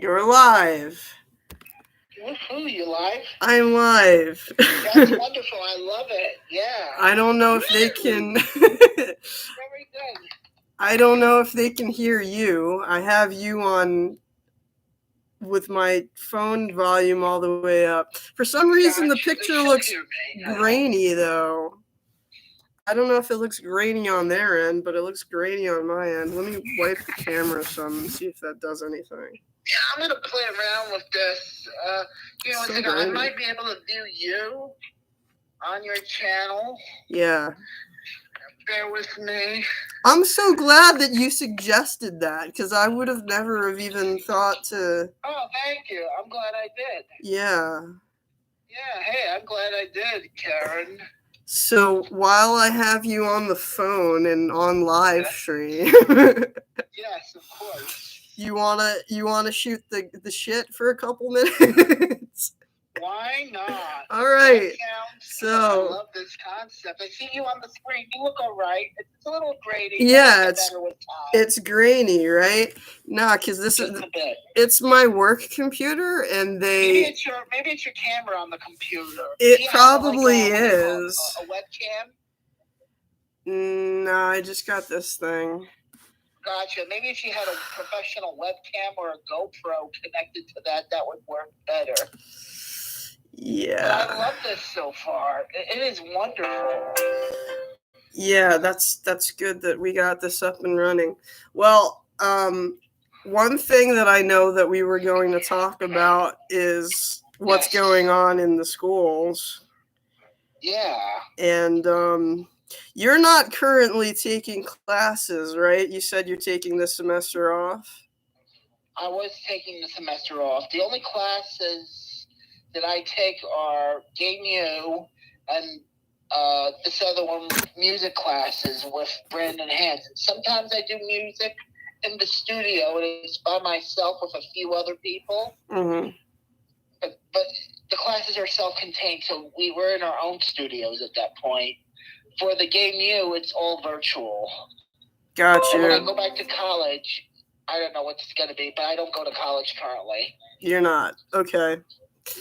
You're live. Woohoo, you live? I'm live. That's wonderful. I love it. Yeah. I don't know if they can. Very good. I don't know if they can hear you. I have you on with my phone volume all the way up. For some reason, the Gotcha. They picture still looks hear me. grainy, though. I don't know if it looks grainy on their end, but it looks grainy on my end. Let me wipe the camera some and see if that does anything. Yeah, I'm going to play around with this. I might be able to view you on your channel. Yeah. Bear with me. I'm so glad that you suggested that, because I would have never have even thought to... Oh, thank you. I'm glad I did. Yeah. Yeah, hey, I'm glad I did, Karen. So while I have you on the phone and on live stream, yes, of course. You wanna shoot the shit for a couple minutes? Why not? All right. So I love this concept. I see you on the screen. You look all right. It's a little grainy. Yeah, it's grainy, right? Nah, because it's my work computer, and maybe it's your camera on the computer. It probably is. A webcam. No, I just got this thing. Gotcha. Maybe if you had a professional webcam or a GoPro connected to that would work better. Yeah. But I love this so far. It is wonderful. Yeah, that's good that we got this up and running. Well, one thing that I know that we were going to talk about is what's going on in the schools. Yeah. And you're not currently taking classes, right? You said you're taking this semester off? I was taking the semester off. The only classes that I take are Game U and this other one, music classes with Brandon Hanson. Sometimes I do music in the studio, and it's by myself with a few other people. Mm-hmm. But the classes are self-contained, so we were in our own studios at that point. For the Game U, it's all virtual. Gotcha. So when I go back to college, I don't know what it's going to be, but I don't go to college currently. You're not? Okay.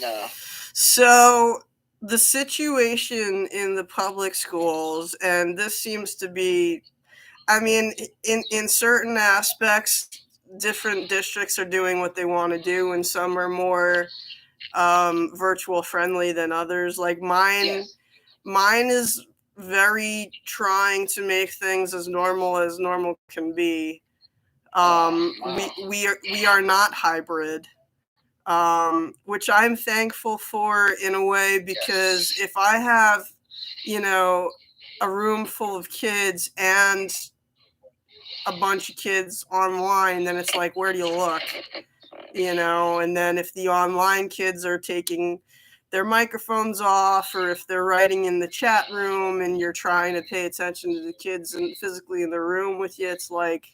No. So the situation in the public schools, and this seems to be, I mean, in certain aspects, different districts are doing what they want to do, and some are more virtual friendly than others. Like mine is very trying to make things as normal can be. We are not hybrid. Which I'm thankful for in a way, because if I have, a room full of kids and a bunch of kids online, then it's like, where do you look? And then if the online kids are taking their microphones off, or if they're writing in the chat room and you're trying to pay attention to the kids and physically in the room with you, it's like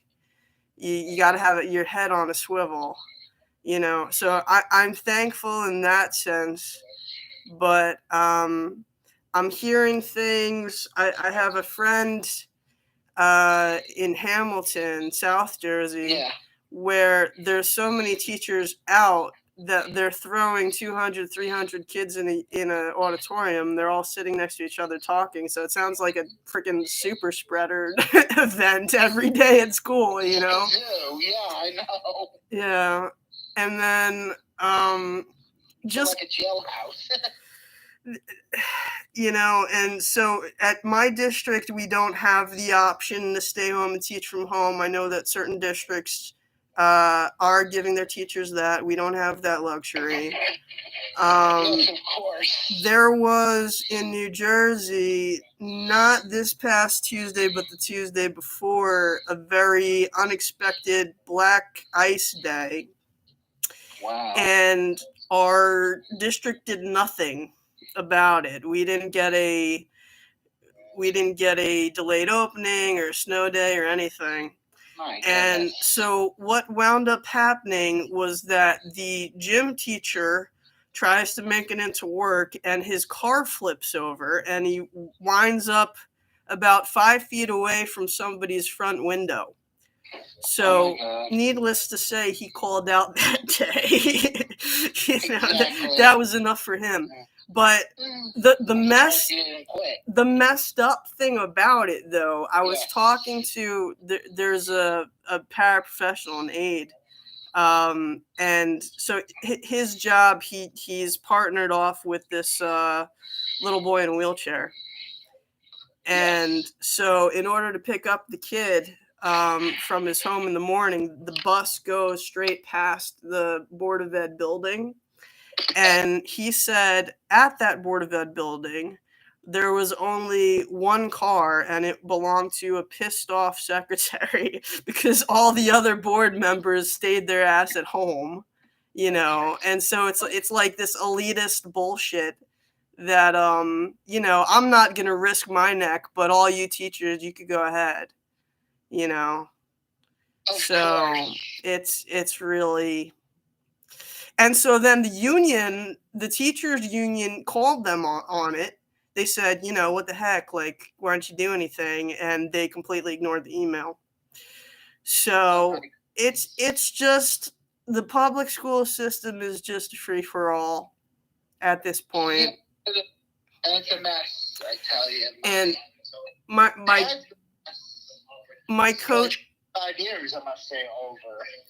you got to have your head on a swivel. So I'm thankful in that sense, but I'm hearing things. I have a friend in Hamilton, South Jersey, where there's so many teachers out that they're throwing 200, 300 kids in an auditorium. They're all sitting next to each other talking. So it sounds like a freaking super spreader event every day at school, Yeah, I know. Yeah. And then just like a jailhouse. And so at my district, we don't have the option to stay home and teach from home. I know that certain districts are giving their teachers that. We don't have that luxury. Yes, of course. There was in New Jersey, not this past Tuesday, but the Tuesday before, a very unexpected black ice day. Wow. And our district did nothing about it. We didn't get a delayed opening or a snow day or anything. And so what wound up happening was that the gym teacher tries to make it into work, and his car flips over, and he winds up about 5 feet away from somebody's front window. So, needless to say, he called out that okay. Exactly. That was enough for him. But the messed up thing about it, though, I was talking to there's a paraprofessional, an aide, and so his job, he's partnered off with this little boy in a wheelchair, and so in order to pick up the kid from his home in the morning, the bus goes straight past the Board of Ed building. And he said at that Board of Ed building, there was only one car, and it belonged to a pissed off secretary because all the other board members stayed their ass at home, and so it's like this elitist bullshit that I'm not gonna risk my neck, but all you teachers, you could go ahead, so it's really. And so then the teachers union called them on it. They said, what the heck, like, why don't you do anything? And they completely ignored the email. So it's just, the public school system is just free for all at this point. And it's a mess, I tell you. And my coach, 5 years, I must say, over.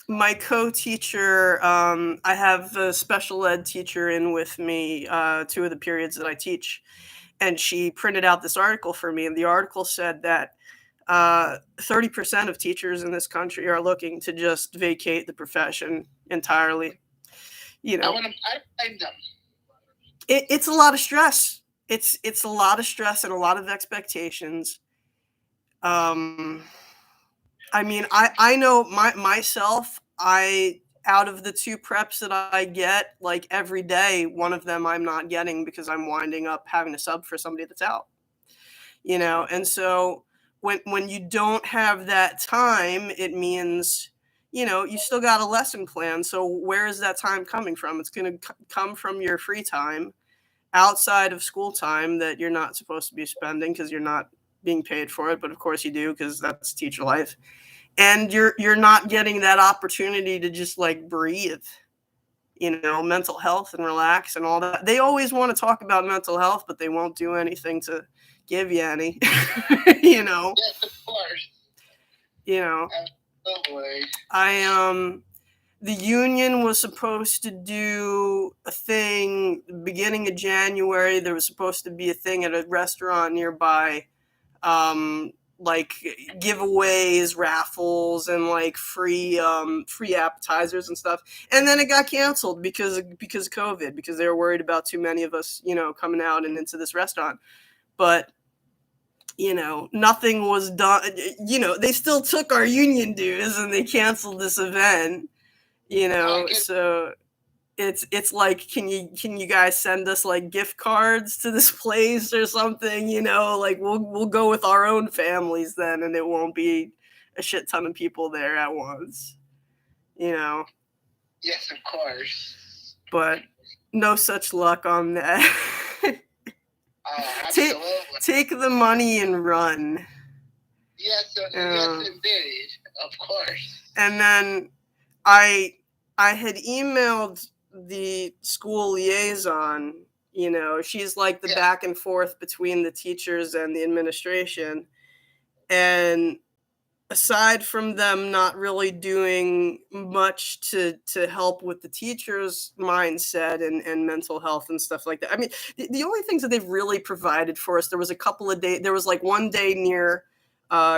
My co-teacher, I have a special ed teacher in with me 2 of the periods that I teach, and she printed out this article for me, and the article said that 30% of teachers in this country are looking to just vacate the profession entirely. I blame them. It's a lot of stress. It's a lot of stress and a lot of expectations. I mean, I know myself, out of the 2 preps that I get, like, every day, one of them I'm not getting because I'm winding up having to sub for somebody that's out. And so when you don't have that time, it means, you still got a lesson plan. So where is that time coming from? It's going to come from your free time outside of school time that you're not supposed to be spending because you're not being paid for it, but of course you do because that's teacher life. And you're not getting that opportunity to just, like, breathe, mental health and relax and all that. They always want to talk about mental health, but they won't do anything to give you any. Yes, of course. Absolutely. The union was supposed to do a thing beginning of January. There was supposed to be a thing at a restaurant nearby, like giveaways, raffles, and like free appetizers and stuff. And then it got canceled because of COVID, because they were worried about too many of us, coming out and into this restaurant. But nothing was done. They still took our union dues and they canceled this event. So it's like, can you guys send us like gift cards to this place or something? Like we'll go with our own families then, and it won't be a shit ton of people there at once. Yes, of course. But no such luck on that. Take the money and run. Yes, yes, indeed, of course. And then I had emailed the school liaison. She's like the back and forth between the teachers and the administration. And aside from them not really doing much to help with the teachers' mindset and mental health and stuff like that. I mean, the only things that they've really provided for us, there was a couple of days, there was like one day near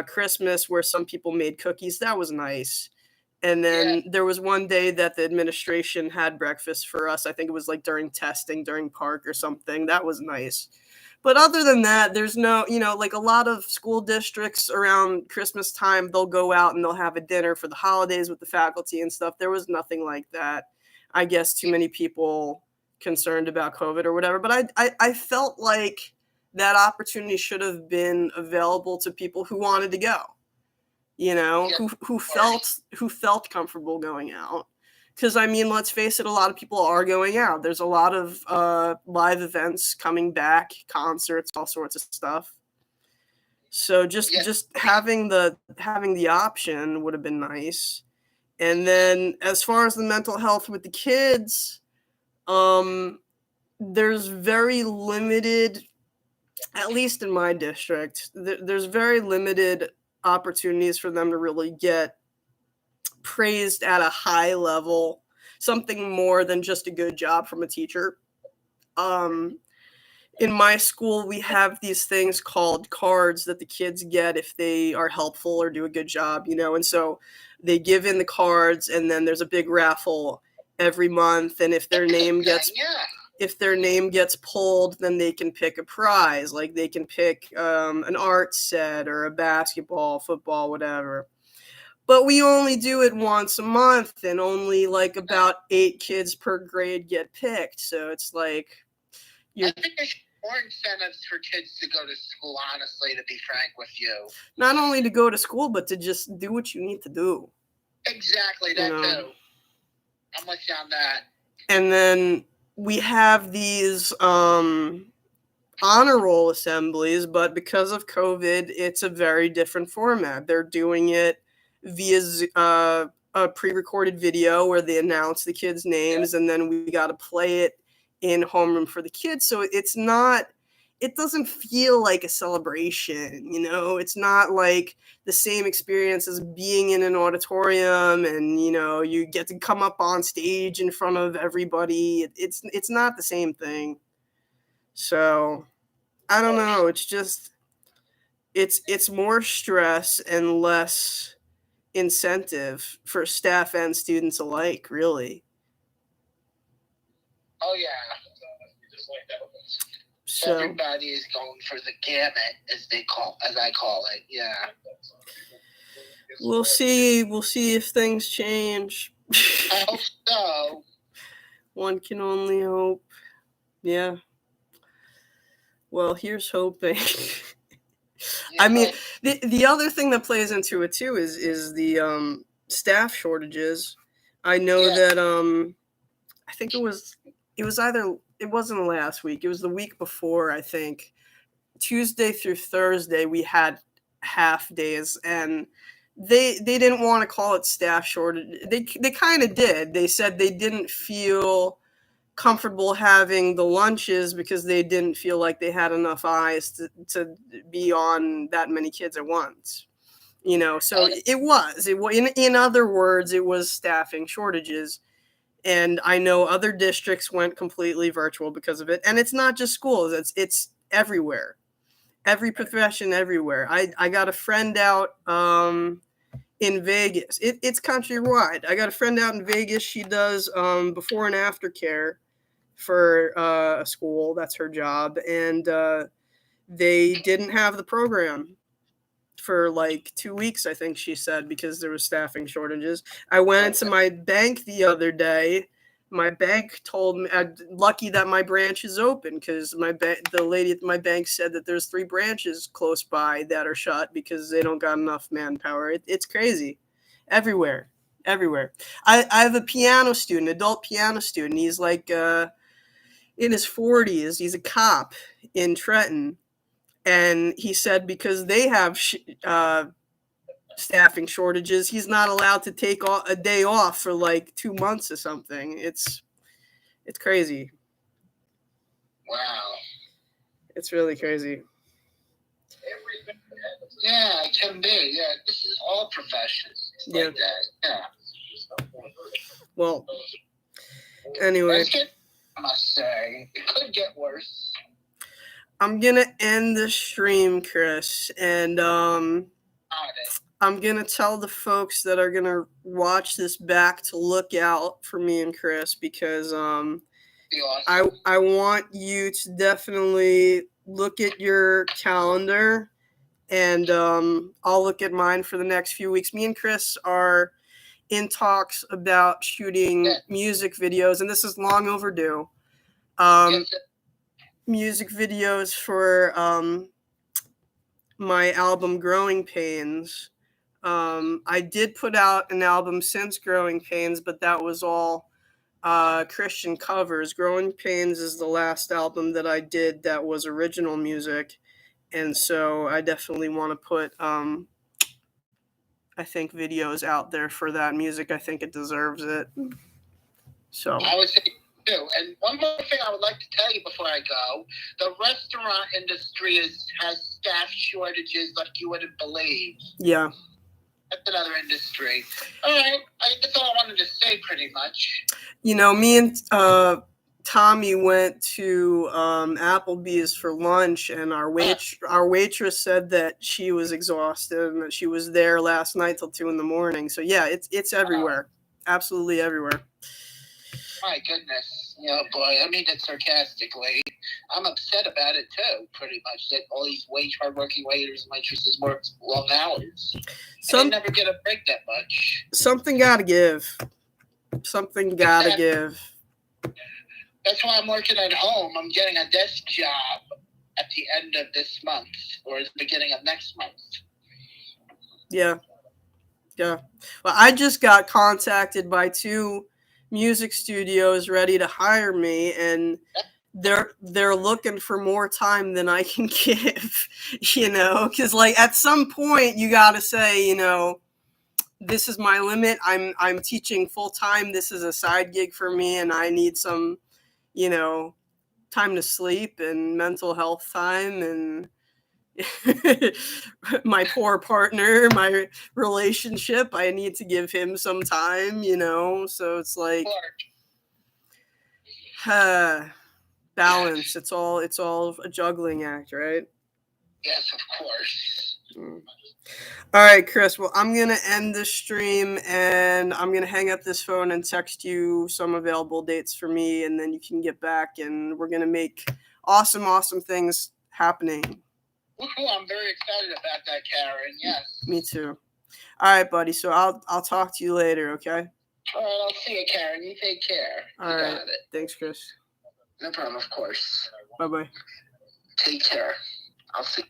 Christmas where some people made cookies. That was nice. And then there was one day that the administration had breakfast for us. I think it was like during testing, during park or something. That was nice. But other than that, there's no, like a lot of school districts around Christmas time, they'll go out and they'll have a dinner for the holidays with the faculty and stuff. There was nothing like that. I guess too many people concerned about COVID or whatever. But I felt like that opportunity should have been available to people who wanted to go. Who felt comfortable going out. Because, I mean, let's face it, a lot of people are going out. There's a lot of live events coming back, concerts, all sorts of stuff. So just having the option would have been nice. And then as far as the mental health with the kids, there's very limited, at least in my district, there's very limited opportunities for them to really get praised at a high level, something more than just a good job from a teacher. In my school, we have these things called cards that the kids get if they are helpful or do a good job, and so they give in the cards, and then there's a big raffle every month, and if their name gets pulled, then they can pick a prize, like they can pick an art set or a basketball, football, whatever. But we only do it once a month, and only like about 8 kids per grade get picked, so it's like I think there's more incentives for kids to go to school, honestly, to be frank with you. Not only to go to school, but to just do what you need to do. Exactly, that too. I'm with you on that. And then we have these honor roll assemblies, but because of COVID, it's a very different format. They're doing it via a pre-recorded video where they announce the kids' names, and then we got to play it in homeroom for the kids. So it doesn't feel like a celebration, it's not like the same experience as being in an auditorium and, you get to come up on stage in front of everybody. It's not the same thing. So I don't know. It's just, it's more stress and less incentive for staff and students alike, really. Oh yeah. So everybody is going for the gamut, as I call it. Yeah. We'll see if things change. I hope so. One can only hope. Yeah. Well, here's hoping. I mean, the other thing that plays into it too is the staff shortages. I know that I think it wasn't last week. It was the week before, I think. Tuesday through Thursday we had half days, and they didn't want to call it staff shortage. They kind of did. They said they didn't feel comfortable having the lunches because they didn't feel like they had enough eyes to be on that many kids at once. So in other words, it was staffing shortages. And I know other districts went completely virtual because of it. And it's not just schools, it's everywhere. Every profession, everywhere. I got a friend out in Vegas. It's countrywide. I got a friend out in Vegas. She does before and after care for a school. That's her job. And they didn't have the program for like 2 weeks, I think she said, because there was staffing shortages. I went into my bank the other day. My bank told me, lucky that my branch is open, because the lady at my bank said that there's 3 branches close by that are shut because they don't got enough manpower. It's crazy. Everywhere. I have a piano student, adult piano student. He's like in his 40s. He's a cop in Trenton. And he said because they have staffing shortages, he's not allowed to take a day off for like 2 months or something. It's crazy. Wow. It's really crazy. Yeah, it can be. Yeah, this is all professions. Like that. Yeah. Well, anyway. I must say, it could get worse. I'm gonna end the stream, Chris, and I'm gonna tell the folks that are gonna watch this back to look out for me and Chris, because awesome. I want you to definitely look at your calendar, and I'll look at mine for the next few weeks. Me and Chris are in talks about shooting music videos, and this is long overdue. Music videos for my album Growing Pains. I did put out an album since Growing Pains, but that was all Christian covers. Growing Pains is the last album that I did that was original music, and so I definitely want to put videos out there for that music. I think it deserves it. So I would say too. And one more thing I would like to tell you before I go: the restaurant industry has staff shortages like you wouldn't believe. Yeah. That's another industry. All right, that's all I wanted to say, pretty much. Me and Tommy went to Applebee's for lunch, and our waitress said that she was exhausted and that she was there last night till 2 a.m. So yeah, it's everywhere, absolutely everywhere. My goodness, boy, I mean it sarcastically. I'm upset about it too, pretty much, that all these hardworking waiters and waitresses work long hours. They never get a break that much. Something gotta give. Something gotta give. That's why I'm working at home. I'm getting a desk job at the end of this month or the beginning of next month. Yeah. Well, I just got contacted by 2 music studios ready to hire me, and they're looking for more time than I can give, because like at some point you got to say, this is my limit. I'm teaching full time. This is a side gig for me, and I need some, time to sleep and mental health time, and my poor partner, my relationship, I need to give him some time, so it's like balance. It's all a juggling act, right? Yes, of course. All right, Chris. Well, I'm going to end this stream, and I'm going to hang up this phone and text you some available dates for me, and then you can get back, and we're going to make awesome things happening. I'm very excited about that, Karen. Yes. Me too. All right, buddy. So I'll talk to you later, okay? All right, I'll see you, Karen. You take care. All right. Got it. Thanks, Chris. No problem, of course. Bye-bye. Take care. I'll see you.